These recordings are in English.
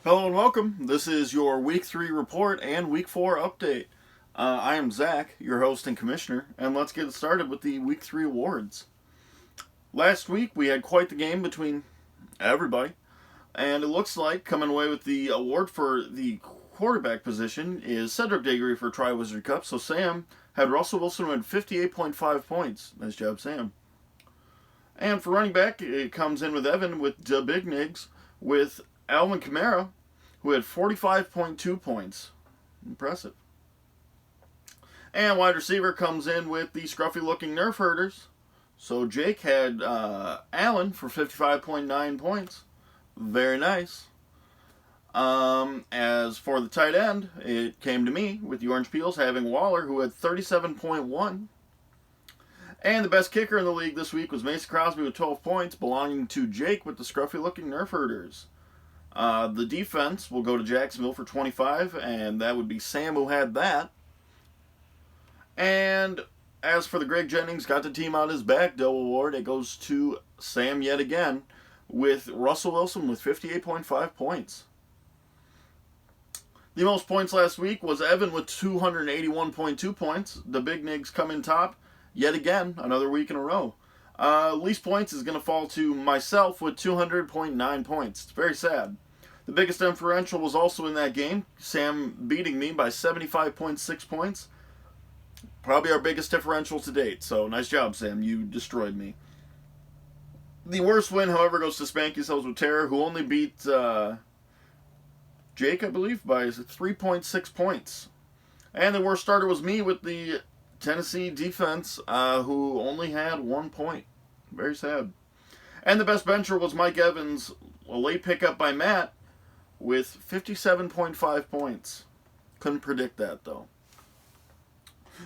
Hello and welcome. This is your Week 3 report and Week 4 update. I am Zach, your host and commissioner, and let's get started with the Week 3 awards. Last week we had quite the game between everybody, and it looks like coming away with the award for the quarterback position is Cedric Diggory for Tri-Wizard Cup. So Sam had Russell Wilson with 58.5 points. Nice job, Sam. And for running back, it comes in with Evan with the Big Nigs with Alvin Kamara, who had 45.2 points. Impressive. And wide receiver comes in with the scruffy-looking Nerf herders. So Jake had Allen for 55.9 points. Very nice. As for the tight end, it came to me with the Orange Peels having Waller, who had 37.1. And the best kicker in the league this week was Mason Crosby with 12 points, belonging to Jake with the scruffy-looking Nerf herders. The defense will go to Jacksonville for 25, and that would be Sam who had that. And as for the Greg Jennings got the team on his back double award, it goes to Sam yet again with Russell Wilson with 58.5 points. The most points last week was Evan with 281.2 points. The Big Nigs come in top yet again, another week in a row. Least points is going to fall to myself with 200.9 points. It's very sad. The biggest differential was also in that game, Sam beating me by 75.6 points. Probably our biggest differential to date, so nice job, Sam. You destroyed me. The worst win, however, goes to Spanky's House with Terror, who only beat Jake, I believe, by 3.6 points. And the worst starter was me with the Tennessee defense, who only had 1 point. Very sad. And the best bencher was Mike Evans, a late pickup by Matt, with 57.5 points. Couldn't predict that, though.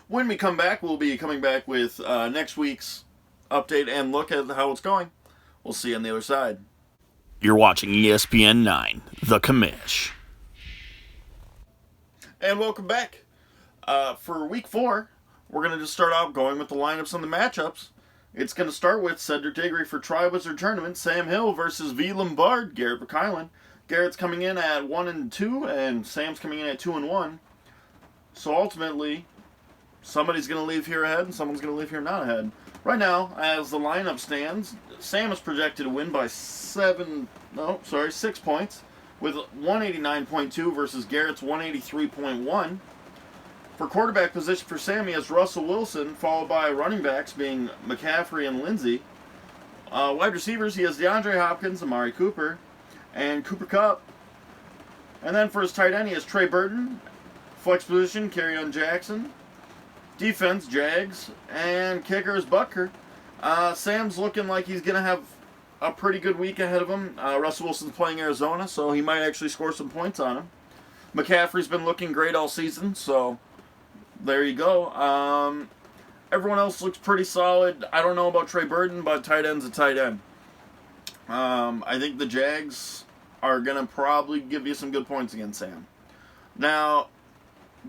When we come back, we'll be coming back with next week's update and look at how it's going. We'll see you on the other side. You're watching ESPN 9, The Commish. And welcome back. For Week 4, we're going to just start out going with the lineups and the matchups. It's going to start with Cedric Diggory for Tri-Wizard Tournament, Sam Hill versus V. Lombard, Garrett McKylan. Garrett's coming in at 1-2, and Sam's coming in at 2-1. So ultimately, somebody's going to leave here ahead, and someone's going to leave here not ahead. Right now, as the lineup stands, Sam is projected to win by 6 points, with 189.2 versus Garrett's 183.1. For quarterback position for Sam, he has Russell Wilson, followed by running backs being McCaffrey and Lindsey. Wide receivers, he has DeAndre Hopkins, Amari Cooper, and Cooper Kupp. And then for his tight end, he has Trey Burton. Flex position, Kerryon Jackson. Defense, Jags. And kicker is Butker. Sam's looking like he's going to have a pretty good week ahead of him. Russell Wilson's playing Arizona, so he might actually score some points on him. McCaffrey's been looking great all season, so there you go. Everyone else looks pretty solid. I don't know about Trey Burton, but tight end's a tight end. I think the Jags are going to probably give you some good points against Sam. Now,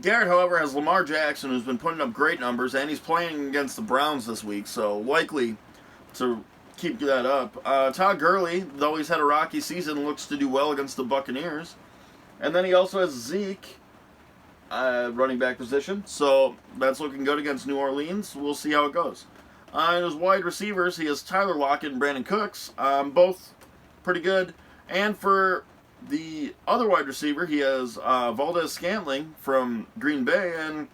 Garrett, however, has Lamar Jackson, who's been putting up great numbers, and he's playing against the Browns this week, so likely to keep that up. Todd Gurley, though he's had a rocky season, looks to do well against the Buccaneers. And then he also has Zeke, running back position, so that's looking good against New Orleans. We'll see how it goes. In his wide receivers, he has Tyler Lockett and Brandon Cooks, both pretty good. And for the other wide receiver, he has Valdez-Scantling from Green Bay, and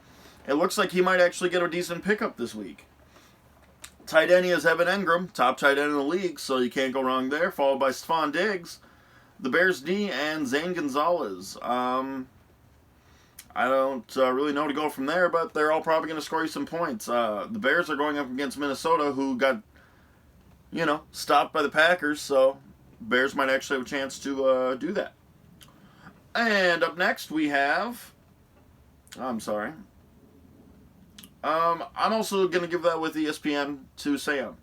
it looks like he might actually get a decent pickup this week. Tight end, he has Evan Engram, top tight end in the league, so you can't go wrong there, followed by Stephon Diggs, the Bears D, and Zane Gonzalez. I don't really know to go from there, but they're all probably going to score you some points. The Bears are going up against Minnesota, who got, stopped by the Packers, so Bears might actually have a chance to do that. And up next, we have... I'm sorry. I'm also going to give that with ESPN to Sam,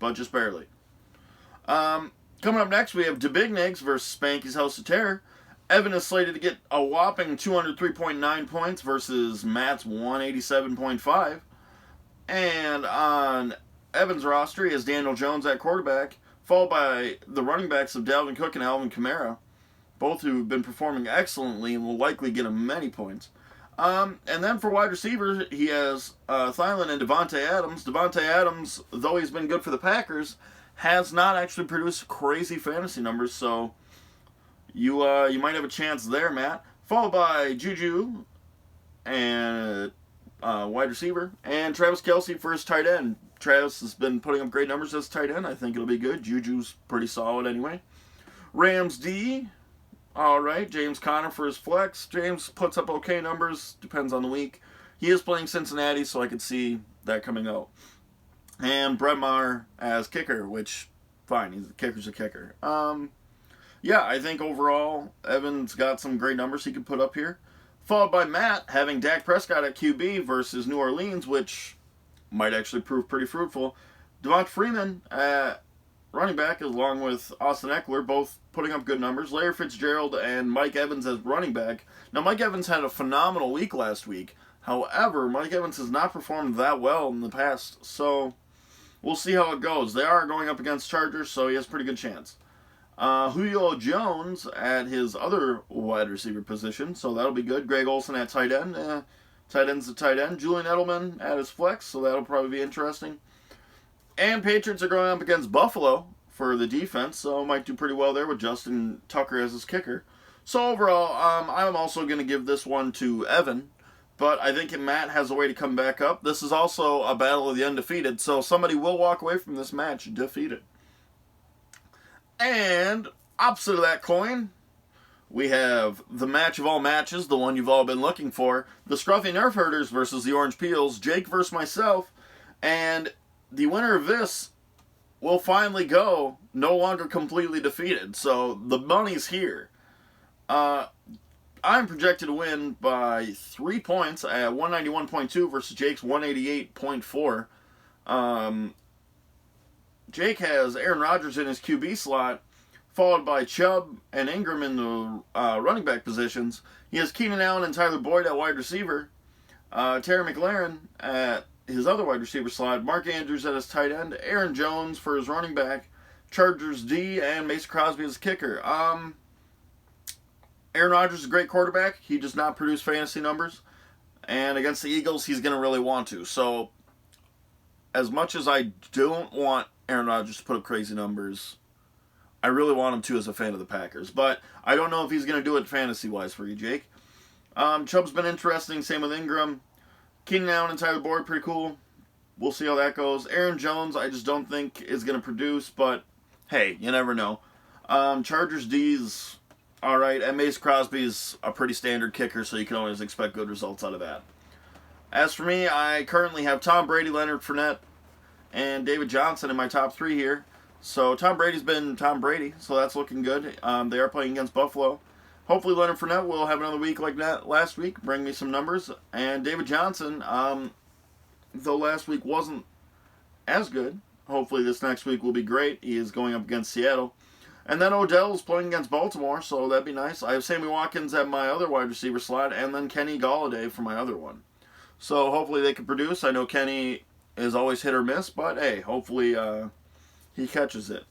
but just barely. Coming up next, we have DeBignigs versus Spanky's House of Terror. Evan is slated to get a whopping 203.9 points versus Matt's 187.5. And on Evan's roster, he has Daniel Jones at quarterback, followed by the running backs of Dalvin Cook and Alvin Kamara. both who have been performing excellently and will likely get him many points. And then for wide receiver, he has Thielen and Devontae Adams. Devontae Adams, though he's been good for the Packers, has not actually produced crazy fantasy numbers, so you might have a chance there, Matt. Followed by Juju and wide receiver, and Travis Kelce for his tight end. Travis has been putting up great numbers as tight end. I think it'll be good. Juju's pretty solid anyway. Rams D, all right. James Conner for his flex. James puts up okay numbers. Depends on the week. He is playing Cincinnati, so I could see that coming out. And Brett Maher as kicker, which, fine, the kicker's a kicker. Yeah, I think overall, Evan's got some great numbers he could put up here. Followed by Matt having Dak Prescott at QB versus New Orleans, which might actually prove pretty fruitful. Devonta Freeman at running back, along with Austin Eckler, both putting up good numbers. Larry Fitzgerald and Mike Evans as running back. Now, Mike Evans had a phenomenal week last week. However, Mike Evans has not performed that well in the past, so we'll see how it goes. They are going up against Chargers, so he has a pretty good chance. Julio Jones at his other wide receiver position, so that'll be good. Greg Olsen at tight end. Tight end's a tight end. Julian Edelman at his flex, so that'll probably be interesting. And Patriots are going up against Buffalo for the defense, so might do pretty well there with Justin Tucker as his kicker. So overall, I'm also going to give this one to Evan, but I think Matt has a way to come back up. This is also a battle of the undefeated, so somebody will walk away from this match defeated. And opposite of that coin, we have the match of all matches, the one you've all been looking for, the Scruffy Nerf Herders versus the Orange Peels, Jake versus myself, and the winner of this will finally go no longer completely defeated. So the money's here. I'm projected to win by 3 points at 191.2 versus Jake's 188.4. Jake has Aaron Rodgers in his QB slot, followed by Chubb and Ingram in the running back positions. He has Keenan Allen and Tyler Boyd at wide receiver, Terry McLaurin at his other wide receiver slot, Mark Andrews at his tight end, Aaron Jones for his running back, Chargers D, and Mason Crosby as kicker. Aaron Rodgers is a great quarterback. He does not produce fantasy numbers, and against the Eagles, he's going to really want to. So, as much as I don't want Aaron Rodgers to put up crazy numbers, I really want him to as a fan of the Packers. But I don't know if he's going to do it fantasy-wise for you, Jake. Chubb's been interesting. Same with Ingram. Keenan Allen and Tyler Boyd, pretty cool. We'll see how that goes. Aaron Jones, I just don't think is going to produce. But, hey, you never know. Chargers D's all right. And Mace Crosby's a pretty standard kicker, so you can always expect good results out of that. As for me, I currently have Tom Brady, Leonard Fournette, and David Johnson in my top 3 here. So Tom Brady's been Tom Brady, so that's looking good. They are playing against Buffalo. Hopefully Leonard Fournette will have another week like that last week, bring me some numbers. And David Johnson, though last week wasn't as good, hopefully this next week will be great. He is going up against Seattle. And then Odell's playing against Baltimore, so that'd be nice. I have Sammy Watkins at my other wide receiver slot, and then Kenny Golladay for my other one. So hopefully they can produce. I know Kenny is always hit or miss, but hey, hopefully he catches it.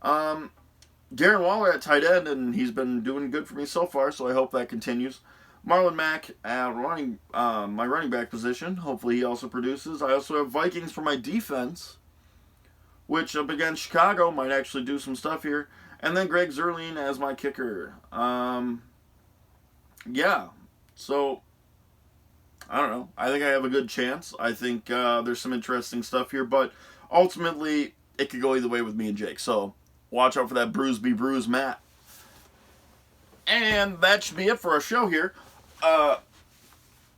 Darren Waller at tight end, and he's been doing good for me so far, so I hope that continues. Marlon Mack at my running back position. Hopefully he also produces. I also have Vikings for my defense, which up against Chicago might actually do some stuff here. And then Greg Zerline as my kicker. Yeah, so I don't know. I think I have a good chance. I think there's some interesting stuff here, but ultimately it could go either way with me and Jake. So watch out for that bruise be bruised, Matt. And that should be it for our show here.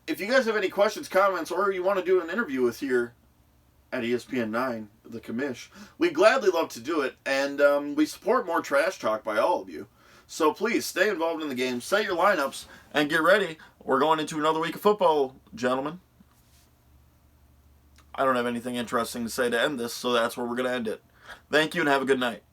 If you guys have any questions, comments, or you want to do an interview with here at ESPN 9, the commish, we gladly love to do it, and we support more trash talk by all of you. So please stay involved in the game, set your lineups, and get ready. We're going into another week of football, gentlemen. I don't have anything interesting to say to end this, so that's where we're going to end it. Thank you and have a good night.